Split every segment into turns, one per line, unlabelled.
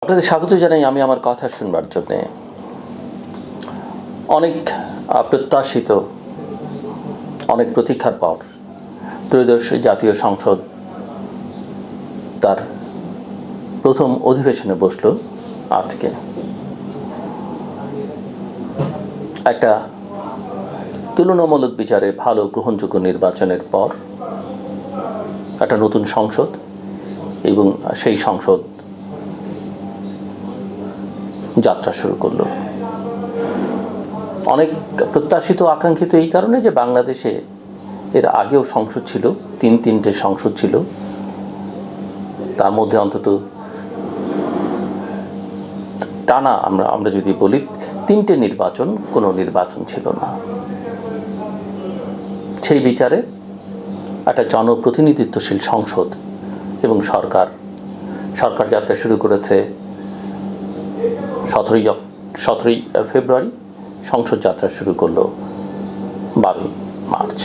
আপনাদের স্বাগত জানাই আমি আমার কথা শুনবার জন্যে। অনেক প্রত্যাশিত, অনেক প্রতীক্ষার পর ত্রয়োদশ জাতীয় সংসদ তার প্রথম অধিবেশনে বসল আজকে। একটা তুলনামূলক বিচারে ভালো গ্রহণযোগ্য নির্বাচনের পর একটা নতুন সংসদ এবং সেই সংসদ যাত্রা শুরু করলো। অনেক প্রত্যাশিত আকাঙ্ক্ষিত এই কারণে যে বাংলাদেশে এর আগেও সংসদ ছিল, তিনটে সংসদ ছিল, তার মধ্যে অন্তত টানা আমরা যদি বলি তিনটে নির্বাচন, কোনো নির্বাচন ছিল না। সেই বিচারে একটা জনপ্রতিনিধিত্বশীল সংসদ এবং সরকার যাত্রা শুরু করেছে 17ই ফেব্রুয়ারি, সংসদ যাত্রা শুরু করলো 12ই মার্চ।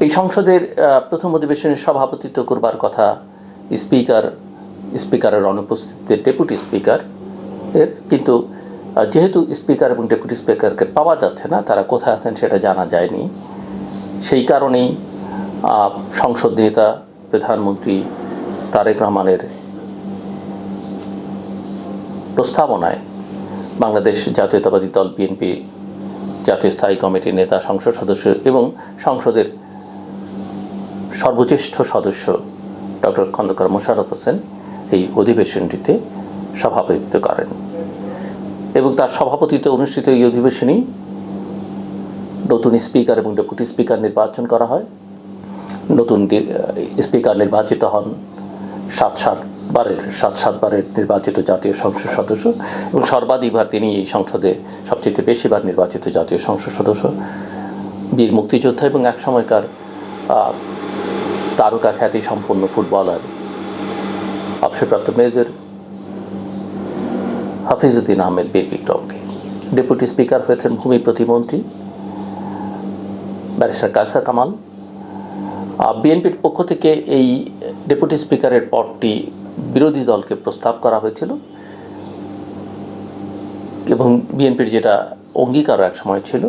এই সংসদের প্রথম অধিবেশনের সভাপতিত্ব করবার কথা স্পিকারের অনুপস্থিতিতে ডেপুটি স্পিকার এর, কিন্তু যেহেতু স্পিকার এবং ডেপুটি স্পিকারকে পাওয়া যাচ্ছে না, তারা কোথায় আছেন সেটা জানা যায়নি, সেই কারণেই সংসদ নেতা প্রধানমন্ত্রী তারেক রহমানের প্রস্তাবনায় বাংলাদেশ জাতীয়তাবাদী দল বিএনপি জাতীয় স্থায়ী কমিটির নেতা, সংসদ সদস্য এবং সংসদের সর্বজ্যেষ্ঠ সদস্য ডক্টর খন্দকার মোশাররফ হোসেন এই অধিবেশনটিতে সভাপতিত্ব করেন এবং তার সভাপতিত্বে অনুষ্ঠিত এই অধিবেশনেই নতুন স্পিকার এবং ডেপুটি স্পিকার নির্বাচন করা হয়। নতুন স্পিকার নির্বাচিত হন সাতবারের নির্বাচিত জাতীয় সংসদ সদস্য এবং সর্বাধিকবার তিনি এই সংসদে সবচেয়ে বেশিবার নির্বাচিত জাতীয় সংসদ সদস্য, বীর মুক্তিযোদ্ধা এবং এক সময়কার তারকা খ্যাতি সম্পন্ন ফুটবলার অবসরপ্রাপ্ত মেজর হাফিজউদ্দিন আহমেদ বীর বিক্রমকে। ডেপুটি স্পিকার হয়েছেন ভূমি প্রতিমন্ত্রী ব্যারিস্টার কায়সার কামাল। বিএনপির পক্ষ থেকে এই ডেপুটি স্পিকারের পদটি বিরোধী দলকে প্রস্তাব করা হয়েছিল এবং বিএনপির যেটা অঙ্গীকার এক সময় ছিল,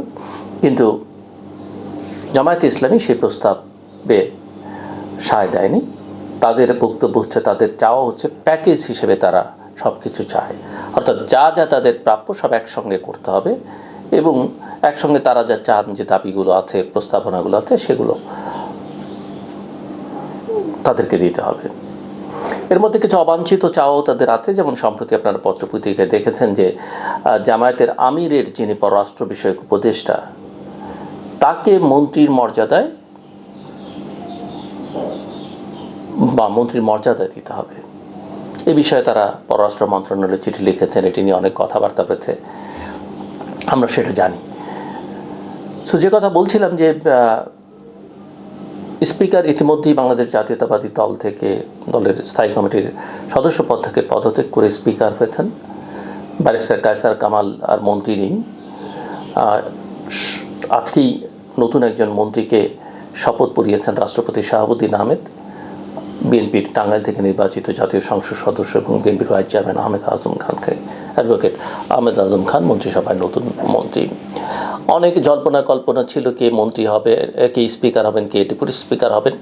কিন্তু জামায়াতে ইসলামী সেই প্রস্তাবে সায় দেয়নি। তাদের বক্তব্য হচ্ছে, তাদের চাওয়া হচ্ছে প্যাকেজ হিসেবে তারা সব কিছু চায়, অর্থাৎ যা তাদের প্রাপ্য সব একসঙ্গে করতে হবে এবং একসঙ্গে তারা যা চান, যে দাবিগুলো আছে, প্রস্তাবনাগুলো আছে, সেগুলো তাদেরকে দিতে হবে। এর মধ্যে কিছু অবাঞ্ছিত চাওয়াও তাদের আছে, যেমন সম্প্রতি আপনারা পত্রপত্রিকায় দেখেছেন যে জামায়াতের আমিরের যিনি পররাষ্ট্র বিষয়ক উপদেষ্টা, তাকে মন্ত্রীর মর্যাদায় দিতে হবে। এ বিষয়ে তারা পররাষ্ট্র মন্ত্রণালয়ে চিঠি লিখেছেন, এটি নিয়ে অনেক কথাবার্তা হয়েছে, আমরা সেটা জানি। তো যে কথা বলছিলাম যে স্পিকার ইতিমধ্যেই বাংলাদেশ জাতীয়তাবাদী দল থেকে, দলের স্থায়ী কমিটির সদস্য পদ থেকে পদত্যাগ করে স্পিকার হয়েছেন ব্যারিস্টার কায়সার কামাল, আর মন্ত্রী নেই। আজকেই নতুন একজন মন্ত্রীকে শপথ পড়িয়েছেন রাষ্ট্রপতি শাহাবুদ্দিন আহমেদ, বিএনপির টাঙ্গাইল থেকে নির্বাচিত জাতীয় সংসদ সদস্য এবং বিএনপির vice chairman advocate Ahmed Azam Khan মন্ত্রিসভায় নতুন মন্ত্রী। অনেক জল্পনা কল্পনা ছিল কে মন্ত্রী হবে, কে স্পিকার হবেন, কে ডেপুটি স্পিকার হবেন।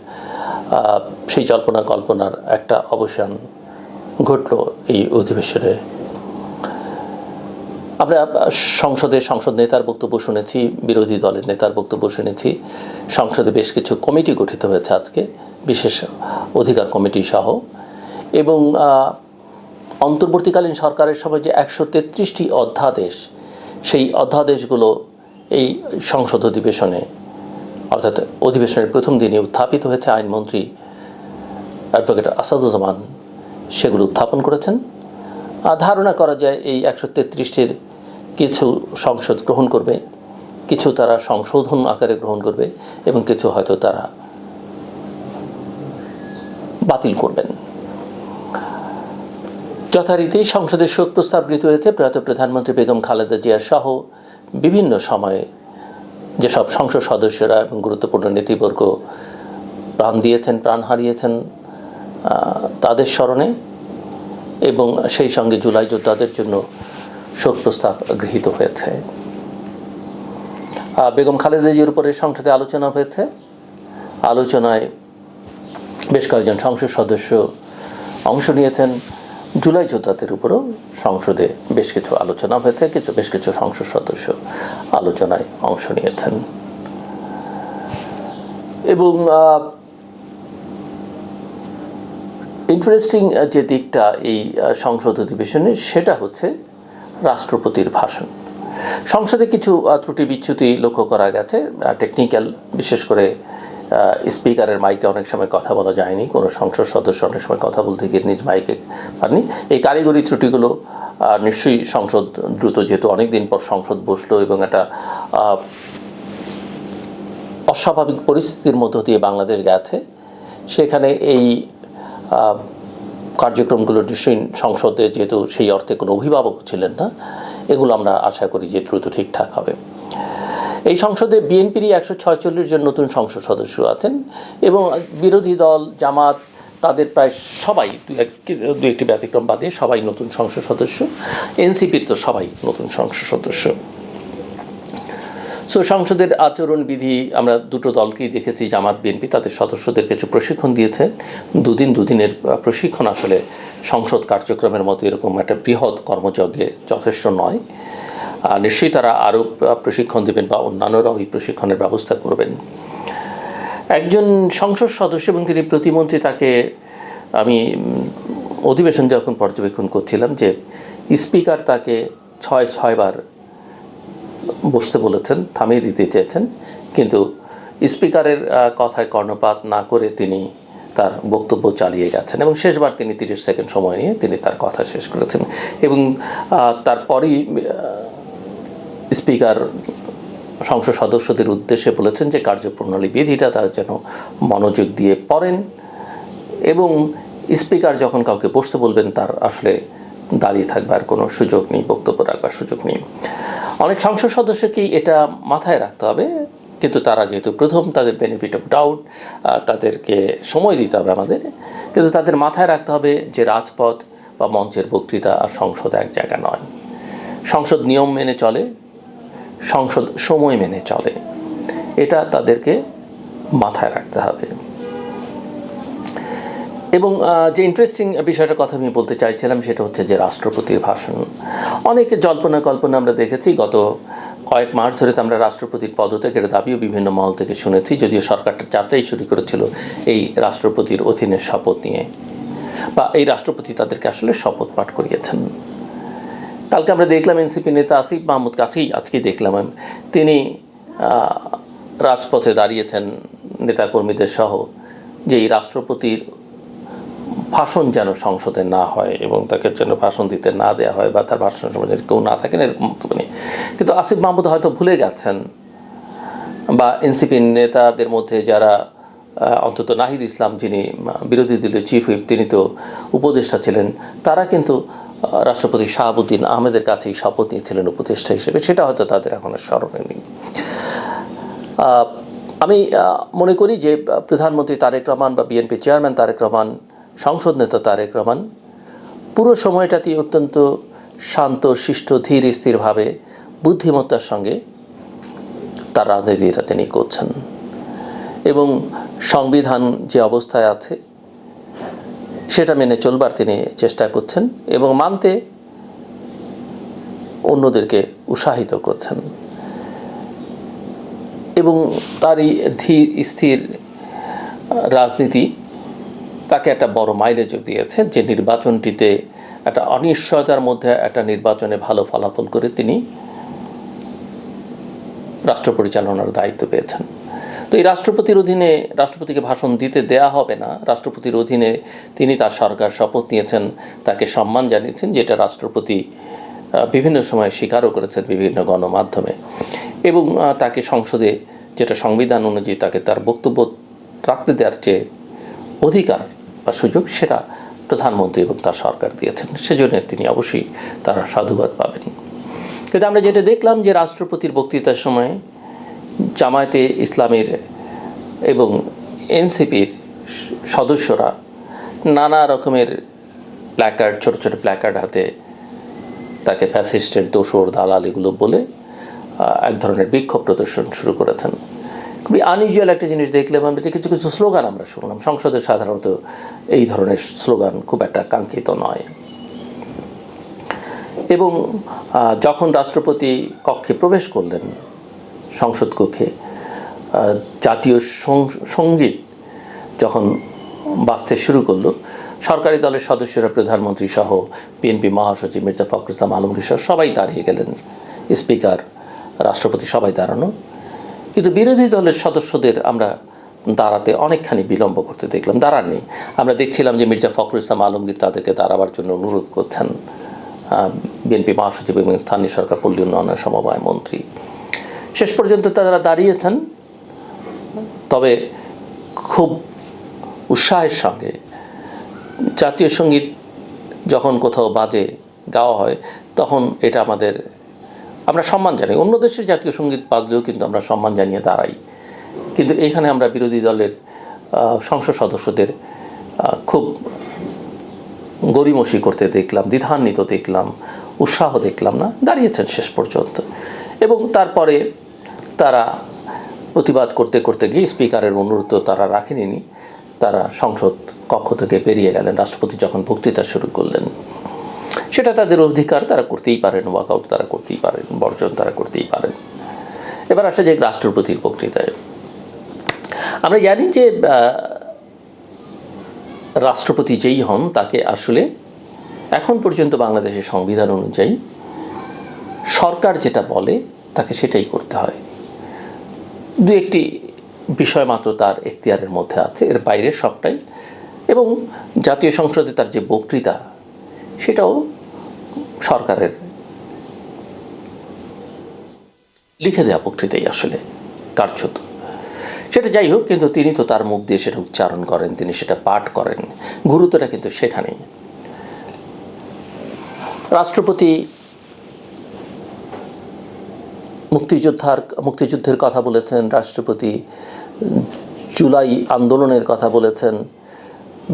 সেই জল্পনা কল্পনার একটা অবসান ঘটল এই অধিবেশনে। আমরা সংসদ নেতার বক্তব্য শুনেছি, বিরোধী দলের নেতার বক্তব্য শুনেছি। সংসদে বেশ কিছু কমিটি গঠিত হয়েছে আজকে, বিশেষ অধিকার কমিটি সহ, এবং অন্তর্বর্তীকালীন সরকারের সময় যে 133টি অধ্যাদেশ, সেই অধ্যাদেশগুলো এই সংসদ অধিবেশনে, অর্থাৎ অধিবেশনের প্রথম দিনে উত্থাপিত হয়েছে। আইনমন্ত্রী অ্যাডভোকেট আসাদুজ্জামান সেগুলো উত্থাপন করেছেন। ধারণা করা যায় এই 133টির কিছু সংসদ গ্রহণ করবে, কিছু তারা সংশোধন আকারে গ্রহণ করবে এবং কিছু হয়তো তারা বাতিল করবেন। যথারীতি সংসদে শোক প্রস্তাব গৃহীত হয়েছে। প্রয়াত প্রধানমন্ত্রী বেগম খালেদা জিয়া সহ বিভিন্ন সময়ে যেসব সংসদ সদস্যরা এবং গুরুত্বপূর্ণ নেতৃবর্গ প্রাণ হারিয়েছেন, তাদের স্মরণে এবং সেই সঙ্গে জুলাই যোদ্ধাদের জন্য শোক প্রস্তাব গৃহীত হয়েছে। বেগম খালেদা জিয়ার উপরে সংসদে আলোচনা হয়েছে। আলোচনায় বেশ কয়েকজন সংসদ সদস্য অংশ নিয়েছেন। জুলাই যোদ্ধাদের উপরও সংসদে বেশ কিছু আলোচনা হয়েছে, বেশ কিছু সংসদ সদস্য আলোচনায় অংশ নিয়েছেন। এবং ইন্টারেস্টিং যে দিকটা এই সংসদ অধিবেশনে, সেটা হচ্ছে রাষ্ট্রপতির ভাষণ। সংসদে কিছু ত্রুটি বিচ্যুতি লক্ষ্য করা গেছে, টেকনিক্যাল, বিশেষ করে স্পিকারের মাইকে অনেক সময় কথা বলা যায়নি, কোনো সংসদ সদস্য অনেক সময় কথা বলতে গিয়ে নিজ মাইকে পাননি। এই কারিগরি ত্রুটিগুলো নিশ্চয়ই সংসদ দ্রুত, যেহেতু অনেকদিন পর সংসদ বসলো এবং একটা অস্বাভাবিক পরিস্থিতির মধ্য দিয়ে বাংলাদেশ গেছে, সেখানে এই কার্যক্রমগুলো নিশ্চয়ই সংসদে, যেহেতু সেই অর্থে কোনো অভিভাবক ছিলেন না, এগুলো আমরা আশা করি যে দ্রুত ঠিকঠাক হবে। এই সংসদে বিএনপিরই 146 জন নতুন সংসদ সদস্য আছেন এবং বিরোধী দল জামাত তাদের প্রায় সবাই, দু একটি ব্যতিক্রম বাদে সবাই নতুন সংসদ সদস্য। এনসিপির তো সবাই নতুন সংসদ সদস্য। সো সংসদের আচরণবিধি আমরা দুটো দলকেই দেখেছি, জামাত বিএনপি, তাদের সদস্যদের কিছু প্রশিক্ষণ দিয়েছে। দুদিনের প্রশিক্ষণ আসলে সংসদ কার্যক্রমের মতো এরকম একটা বৃহৎ কর্মযজ্ঞে যথেষ্ট নয়। নিশ্চয়ই তারা আরও প্রশিক্ষণ দেবেন বা অন্যান্যরাও এই প্রশিক্ষণের ব্যবস্থা করবেন। একজন সংসদ সদস্য এবং তিনি প্রতিমন্ত্রী, তাকে আমি অধিবেশন যখন পর্যবেক্ষণ করছিলাম যে স্পিকার তাকে 6বার বসতে বলেছেন, থামিয়ে দিতে চেয়েছেন, কিন্তু স্পিকারের কথায় কর্ণপাত না করে তিনি তার বক্তব্য চালিয়ে গেছেন এবং শেষবার তিনি 30 সেকেন্ড সময় নিয়ে তিনি তার কথা শেষ করেছেন। এবং তারপরেই স্পিকার সংসদ সদস্যদের উদ্দেশ্যে বলেছেন যে কার্যপ্রণালী বিধিটা তারা যেন মনোযোগ দিয়ে পড়েন এবং স্পিকার যখন কাউকে বসতে বলবেন তার আসলে দাঁড়িয়ে থাকবার কোনো সুযোগ নেই, বক্তব্য রাখবার সুযোগ নেই। অনেক সংসদ সদস্যকেই এটা মাথায় রাখতে হবে, কিন্তু তারা যেহেতু প্রথম, তাদের বেনিফিট অফ ডাউট, তাদেরকে সময় দিতে হবে আমাদের, কিন্তু তাদের মাথায় রাখতে হবে যে রাজপথ বা মঞ্চের বক্তৃতা আর সংসদ এক জায়গা নয়। সংসদ নিয়ম মেনে চলে, সংসদ সময় মেনে চলে, এটা তাদেরকে মাথায় রাখতে হবে। এবং যে ইন্টারেস্টিং বিষয়টার কথা আমি বলতে চাইছিলাম সেটা হচ্ছে যে রাষ্ট্রপতির ভাষণ। অনেক জল্পনা কল্পনা আমরা দেখেছি, গত কয়েক মাস ধরে তো আমরা রাষ্ট্রপতির পদত্যাগের দাবিও বিভিন্ন মহল থেকে শুনেছি, যদিও সরকারটা যাত্রাই শুরু করেছিল এই রাষ্ট্রপতির অধীনে শপথ নিয়ে, বা এই রাষ্ট্রপতি তাদেরকে আসলে শপথ পাঠ করিয়েছেন। কালকে আমরা দেখলাম এনসিপি নেতা আসিফ মাহমুদ, আজকেই দেখলাম তিনি রাজপথে দাঁড়িয়েছেন নেতাকর্মীদের সহ, যে এই রাষ্ট্রপতির ভাষণ যেন সংসদে না হয় এবং তাকে যেন ভাষণ দিতে না দেওয়া হয় বা তার ভাষণের সময় যেন কেউ না থাকেন, এরকম বক্তব্য নেই। কিন্তু আসিফ মাহমুদ হয়তো ভুলে গেছেন, বা এনসিপি নেতাদের মধ্যে যারা, অন্তত নাহিদ ইসলাম যিনি বিরোধী দলীয় চিফ হুইপ, তিনি তো উপদেষ্টা ছিলেন, তারা কিন্তু রাষ্ট্রপতি শাহাবুদ্দিন আহমেদের কাছেই শপথ নিয়েছিলেন উপদেষ্টা হিসেবে, সেটা হয়তো তাদের এখন স্মরণে নেই। আমি মনে করি যে প্রধানমন্ত্রী তারেক রহমান বা বিএনপি চেয়ারম্যান তারেক রহমান, সংসদ নেতা তারেক রহমান পুরো সময়টাতেই অত্যন্ত শান্ত, শিষ্ট, ধীর স্থিরভাবে বুদ্ধিমত্তার সঙ্গে তার রাজনীতিটা তিনি করছেন এবং সংবিধান যে অবস্থায় আছে সেটা মেনে চলবার তিনি চেষ্টা করছেন এবং মানতে অন্যদেরকে উৎসাহিত করছেন। এবং তারই ধীর স্থির রাজনীতি তাকে একটা বড় মাইলেজও দিয়েছে, যে নির্বাচনটিতে একটা অনিশ্চয়তার মধ্যে একটা নির্বাচনে ভালো ফলাফল করে তিনি রাষ্ট্র পরিচালনার দায়িত্ব পেয়েছেন। তো এই রাষ্ট্রপতির অধীনে রাষ্ট্রপতিকে ভাষণ দিতে দেয়া হবে না, রাষ্ট্রপতির অধীনে তিনি তার সরকার শপথ নিয়েছেন, তাকে সম্মান জানিয়েছেন, যেটা রাষ্ট্রপতি বিভিন্ন সময় স্বীকারও করেছেন বিভিন্ন গণমাধ্যমে, এবং তাকে সংসদে যেটা সংবিধান অনুযায়ী তাকে তার বক্তব্য রাখতে দেওয়ার যে অধিকার বা সুযোগ, সেটা প্রধানমন্ত্রী এবং তার সরকার দিয়েছেন, সেজন্য তিনি অবশ্যই তারা সাধুবাদ পাবেন। কিন্তু আমরা যেটা দেখলাম যে রাষ্ট্রপতির বক্তৃতার সময় জামায়াতে ইসলামের এবং এনসিপির সদস্যরা নানা রকমের প্ল্যাকার্ড, ছোট ছোট প্ল্যাকার্ড হাতে তাকে ফ্যাসিস্টের দোসর দালাল এগুলো বলে এক ধরনের বিক্ষোভ প্রদর্শন শুরু করেছেন। খুবই আনইউজুয়াল একটা জিনিস দেখলাম আমরা, যে কিছু কিছু স্লোগান আমরা শুনলাম। সংসদে সাধারণত এই ধরনের স্লোগান খুব একটা কাঙ্ক্ষিত নয়। এবং যখন রাষ্ট্রপতি কক্ষে প্রবেশ করলেন, সংসদ কক্ষে, জাতীয় সঙ্গীত যখন বাজতে শুরু করলো, সরকারি দলের সদস্যরা, প্রধানমন্ত্রী সহ বিএনপি মহাসচিব মির্জা ফখরুল ইসলাম আলমগীর সহ সবাই দাঁড়িয়ে গেলেন, স্পিকার, রাষ্ট্রপতি সবাই দাঁড়ানো। কিন্তু বিরোধী দলের সদস্যদের আমরা দাঁড়াতে অনেকখানি বিলম্ব করতে দেখলাম, দাঁড়াননি। আমরা দেখছিলাম যে মির্জা ফখরুল ইসলাম আলমগীর তাদেরকে দাঁড়াবার জন্য অনুরোধ করছেন, বিএনপি মহাসচিব এবং স্থানীয় সরকার পল্লী উন্নয়ন সমবায় মন্ত্রী। শেষ পর্যন্ত তারা দাঁড়িয়েছেন, তবে খুব উৎসাহের সঙ্গে। জাতীয় সঙ্গীত যখন কোথাও বাজে, গাওয়া হয়, তখন এটা আমরা সম্মান জানাই। অন্য দেশের জাতীয় সঙ্গীত বাজলেও কিন্তু আমরা সম্মান জানিয়ে দাঁড়াই। কিন্তু এখানে আমরা বিরোধী দলের সংসদ সদস্যদের খুব গড়িমসি করতে দেখলাম, দ্বিধান্বিত দেখলাম, উৎসাহ দেখলাম না, দাঁড়িয়েছেন শেষ পর্যন্ত। এবং তারপরে তারা প্রতিবাদ করতে করতে গিয়ে স্পিকারের অনুরোধ তারা রাখেনি, তারা সংসদ কক্ষ থেকে বেরিয়ে গেলেন। রাষ্ট্রপতি যখন বক্তৃতা শুরু করলেন, সেটা তাদের অধিকার, তারা করতেই পারেন, ওয়াকআউট তারা করতেই পারেন, বর্জন তারা করতেই পারেন। এবার আসা যে রাষ্ট্রপতির বক্তৃতায়, আমরা জানি যে রাষ্ট্রপতি যেই হন তাকে আসলে এখন পর্যন্ত বাংলাদেশের সংবিধান অনুযায়ী সরকার যেটা বলে তাকে সেটাই করতে হয়। দু একটি বিষয় মাত্র তার এখতিয়ারের মধ্যে আছে, এর বাইরের সবটাই। এবং জাতীয় সংসদে তার যে বক্তৃতা, সেটাও সরকারের লিখে দেওয়া বক্তৃতাই আসলে কার্যত। সেটা যাই হোক, কিন্তু তিনি তো তার মুখ দিয়ে সেটা উচ্চারণ করেন, তিনি সেটা পাঠ করেন, গুরুত্বটা কিন্তু সেখানেই। রাষ্ট্রপতি মুক্তিযুদ্ধের কথা বলেছেন, রাষ্ট্রপতি জুলাই আন্দোলনের কথা বলেছেন,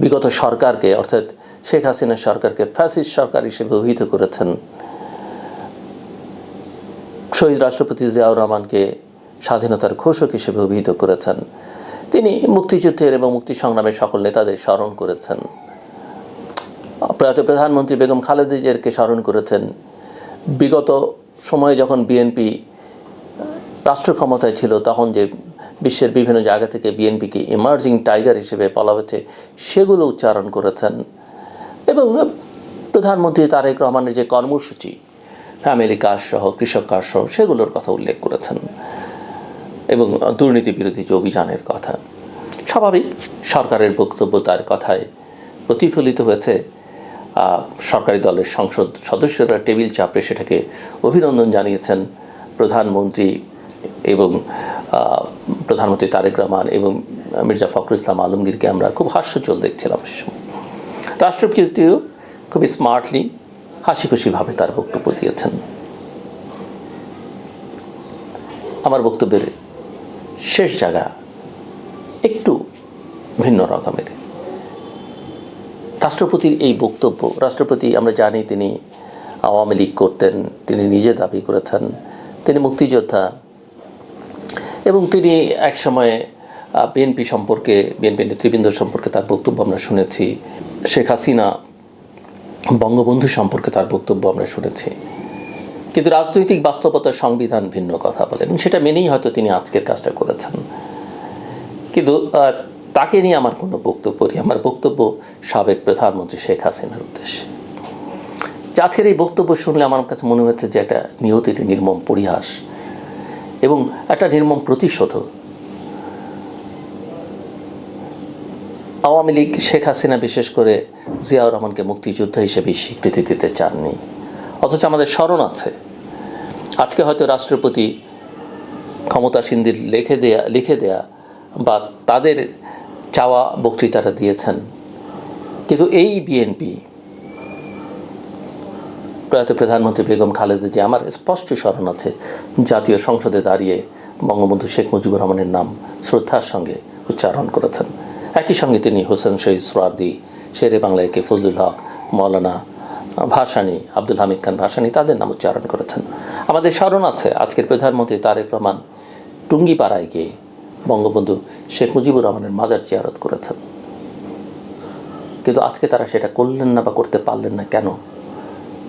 বিগত সরকারকে, অর্থাৎ শেখ হাসিনার সরকারকে ফ্যাসিস্ট সরকার হিসেবে অভিহিত করেছেন। শহীদ রাষ্ট্রপতি জিয়াউর রহমানকে স্বাধীনতার ঘোষক হিসেবে অভিহিত করেছেন। তিনি মুক্তিযুদ্ধের এবং মুক্তি সংগ্রামের সকল নেতাদের স্মরণ করেছেন। প্রয়াত প্রধানমন্ত্রী বেগম খালেদা জিয়াকে স্মরণ করেছেন। বিগত সময়ে যখন বিএনপি রাষ্ট্র ক্ষমতায় ছিল, তখন যে বিশ্বের বিভিন্ন জায়গা থেকে বিএনপিকে ইমার্জিং টাইগার হিসেবে বলা হয়েছে, সেগুলো উচ্চারণ করেছেন। এবং প্রধানমন্ত্রী তারেক রহমানের যে কর্মসূচি, ফ্যামিলি কার্ড সহ, কৃষক কার্ড সহ, সেগুলোর কথা উল্লেখ করেছেন। এবং দুর্নীতি বিরোধী যে অভিযানের কথা। স্বাভাবিক, সরকারের বক্তব্য তার কথায় প্রতিফলিত হয়েছে। সরকারি দলের সংসদ সদস্যরা টেবিল চাপড়ে সেটাকে অভিনন্দন জানিয়েছেন। প্রধানমন্ত্রী এবং প্রধানমন্ত্রী তারেক রহমান এবং মির্জা ফখরুল ইসলাম আলমগীরকে আমরা খুব হাস্যোজ্জ্বল দেখছিলাম সে সময়। রাষ্ট্রপতিও খুবই স্মার্টলি, হাসি খুশিভাবে তার বক্তব্য দিয়েছেন। আমার বক্তব্যের শেষ জায়গা একটু ভিন্ন রকমের। রাষ্ট্রপতির এই বক্তব্য, রাষ্ট্রপতি আমরা জানি তিনি আওয়ামী লীগ করতেন, তিনি নিজে দাবি করেছেন তিনি মুক্তিযোদ্ধা, এবং তিনি এক সময়ে বিএনপি সম্পর্কে, বিএনপি নেতৃবৃন্দ সম্পর্কে তার বক্তব্য আমরা শুনেছি। শেখ হাসিনা, বঙ্গবন্ধু সম্পর্কে তার বক্তব্য আমরা শুনেছি। কিন্তু রাজনৈতিক বাস্তবতার সংবিধান ভিন্ন কথা বলে, এবং সেটা মেনেই হয়তো তিনি আজকের কাজটা করেছেন। কিন্তু তাকে নিয়ে আমার কোনো বক্তব্য নেই। আমার বক্তব্য সাবেক প্রধানমন্ত্রী শেখ হাসিনার উদ্দেশ্যে। আজকের এই বক্তব্য শুনলে আমার কাছে মনে হচ্ছে যে একটা নিয়তির নির্মম পরিহাস এবং একটা নির্মম প্রতিশোধ। আওয়ামী লীগ, শেখ হাসিনা বিশেষ করে জিয়াউর রহমানকে মুক্তিযোদ্ধা হিসেবে স্বীকৃতি দিতে চাননি, অথচ আমাদের স্মরণ আছে। আজকে হয়তো রাষ্ট্রপতি ক্ষমতাসীনদের লিখে দেয়া বা তাদের চাওয়া বক্তৃতাটা দিয়েছেন, কিন্তু এই বিএনপি, প্রয়াত প্রধানমন্ত্রী বেগম খালেদা জিয়া, আমার স্পষ্ট স্মরণ আছে, জাতীয় সংসদে দাঁড়িয়ে বঙ্গবন্ধু শেখ মুজিবুর রহমানের নাম শ্রদ্ধার সঙ্গে উচ্চারণ করেছেন। একই সঙ্গে তিনি হোসেন শহীদ সোহরাওয়ার্দী শেরে বাংলায় কে ফজলুল হক, মৌলানা ভাসানী, আব্দুল হামিদ খান ভাসানী তাদের নাম উচ্চারণ করেছেন। আমাদের স্মরণ আছে আজকের প্রধানমন্ত্রী তারেক রহমান টুঙ্গিপাড়ায় গিয়ে বঙ্গবন্ধু শেখ মুজিবুর রহমানের মাজার জিয়ারত করেছেন। কিন্তু আজকে তারা সেটা করলেন না বা করতে পারলেন না কেন?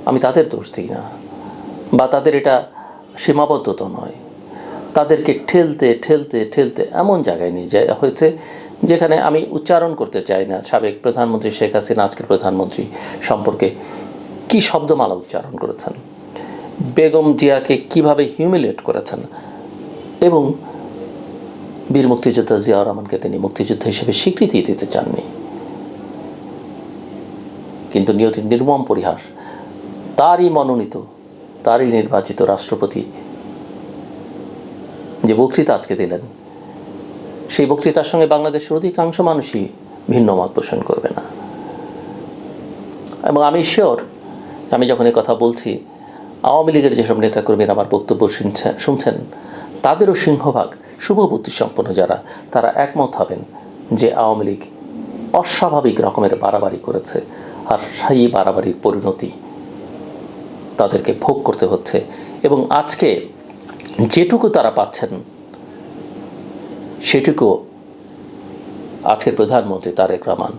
আমি তাদের দোষ দিই না, বা তাদের এটা সীমাবদ্ধতা নয়। তাদেরকে ঠেলতে ঠেলতে ঠেলতে এমন জায়গায় নিয়ে যাওয়া হয়েছে যেখানে আমি উচ্চারণ করতে চাই না সাবেক প্রধানমন্ত্রী শেখ হাসিনা আজকের প্রধানমন্ত্রী সম্পর্কে কি শব্দমালা উচ্চারণ করেছেন, বেগম জিয়াকে কিভাবে হিউমিলেট করেছেন, এবং বীর মুক্তিযোদ্ধা জিয়াউর রহমানকে তিনি মুক্তিযোদ্ধা হিসেবে স্বীকৃতি দিতে চাননি। কিন্তু নিয়তির নির্মম পরিহাস, তারই মনোনীত, তারই নির্বাচিত রাষ্ট্রপতি যে বক্তৃতা আজকে দিলেন, সেই বক্তৃতার সঙ্গে বাংলাদেশের অধিকাংশ মানুষই ভিন্ন মত পোষণ করবে না। এবং আমি শিওর, আমি যখন এই কথা বলছি, আওয়ামী লীগের যেসব নেতাকর্মীরা আমার বক্তব্য শুনছেন তাদেরও সিংহভাগ শুভবুদ্ধি সম্পন্ন যারা, তারা একমত হবেন যে আওয়ামী লীগ অস্বাভাবিক রকমের বাড়াবাড়ি করেছে, আর সেই বাড়াবাড়ির পরিণতি তাদেরকে ভোগ করতে হচ্ছে। এবং আজকে যেটুকু তারা পাচ্ছেন সেটুকু আজকের প্রধানমন্ত্রী তারেক রহমান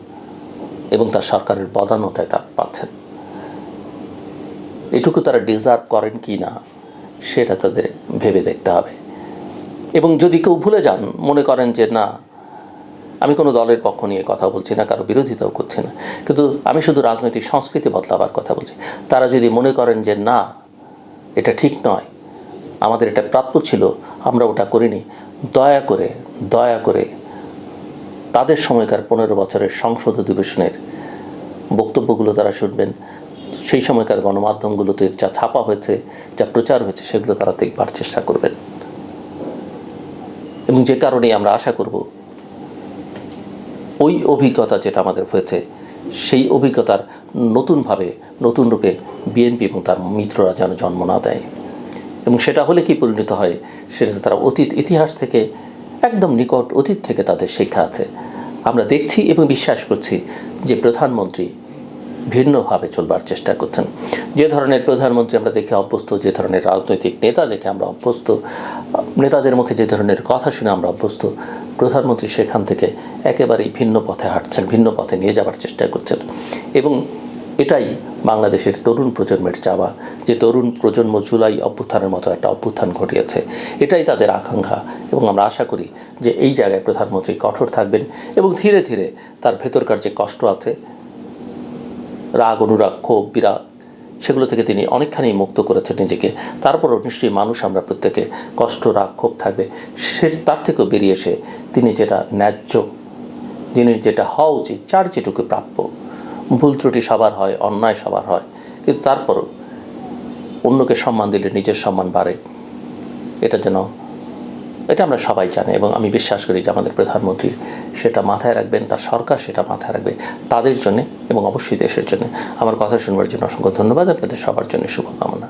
এবং তার সরকারের বদান্যতায় তা পাচ্ছেন। এটুকু তারা ডিজার্ভ করেন কি না সেটা তাদের ভেবে দেখতে হবে। এবং যদি কেউ ভুলে যান, মনে করেন যে না, আমি কোনো দলের পক্ষ নিয়ে কথা বলছি না, কারো বিরোধিতাও করছি না, কিন্তু আমি শুধু রাজনৈতিক সংস্কৃতি বদলাবার কথা বলছি, তারা যদি মনে করেন যে না, এটা ঠিক নয়, আমাদের এটা প্রাপ্য ছিল, আমরা ওটা করিনি, দয়া করে তাদের সময়কার 15 বছরের সংসদ অধিবেশনের বক্তব্যগুলো তারা শুনবেন। সেই সময়কার গণমাধ্যমগুলোতে যা ছাপা হয়েছে, যা প্রচার হয়েছে, সেগুলো তারা দেখবার চেষ্টা করবেন। এবং যে কারণেই আমরা আশা করব ওই অভিজ্ঞতা যেটা আমাদের হয়েছে, সেই অভিজ্ঞতার নতুন রূপে বিএনপি এবং তার মিত্ররা যেন জন্ম না দেয়। এবং সেটা হলে কি পরিণত হয়, সেটা তারা ইতিহাস থেকে, একদম নিকট অতীত থেকে তাদের শিক্ষা আছে। আমরা দেখছি এবং বিশ্বাস করছি যে প্রধানমন্ত্রী ভিন্নভাবে চলবার চেষ্টা করছেন। যে ধরনের প্রধানমন্ত্রী আমরা দেখে অভ্যস্ত, যে ধরনের রাজনৈতিক নেতা দেখে আমরা অভ্যস্ত, নেতাদের মুখে যে ধরনের কথা শুনে আমরা অভ্যস্ত, প্রধানমন্ত্রী সেখান থেকে একেবারেই ভিন্ন পথে হাঁটছেন, ভিন্ন পথে নিয়ে যাবার চেষ্টা করছেন। এবং এটাই বাংলাদেশের তরুণ প্রজন্মের চাওয়া, যে তরুণ প্রজন্ম জুলাই অভ্যুত্থানের মতো একটা অভ্যুত্থান ঘটিয়েছে, এটাই তাদের আকাঙ্ক্ষা। এবং আমরা আশা করি যে এই জায়গায় প্রধানমন্ত্রী কঠোর থাকবেন এবং ধীরে ধীরে তার ভেতরকার যে কষ্ট আছে, রাগ, অনুরাগ, ক্ষোভ, বিরাগ, সেগুলো থেকে তিনি অনেকখানি মুক্ত করেছেন নিজেকে। তারপরও নিশ্চয়ই মানুষ আমরা প্রত্যেকে কষ্ট, রাগ, ক্ষোভ থাকবে, সে তার থেকেও বেরিয়ে এসে তিনি যেটা ন্যায্য, যিনি যেটা হওয়া উচিত, যার যেটুকু প্রাপ্য, ভুল ত্রুটি সবার হয়, অন্যায় সবার হয়, কিন্তু তারপরও অন্যকে সম্মান দিলে নিজের সম্মান বাড়ে, এটা আমরা সবাই জানি। এবং আমি বিশ্বাস করি যে আমাদের প্রধানমন্ত্রী সেটা মাথায় রাখবেন, তার সরকার সেটা মাথায় রাখবে তাদের জন্য এবং অবশ্যই দেশের জন্য। আমার কথা শুনবার জন্য অসংখ্য ধন্যবাদ। আপনাদের সবার জন্য শুভকামনা।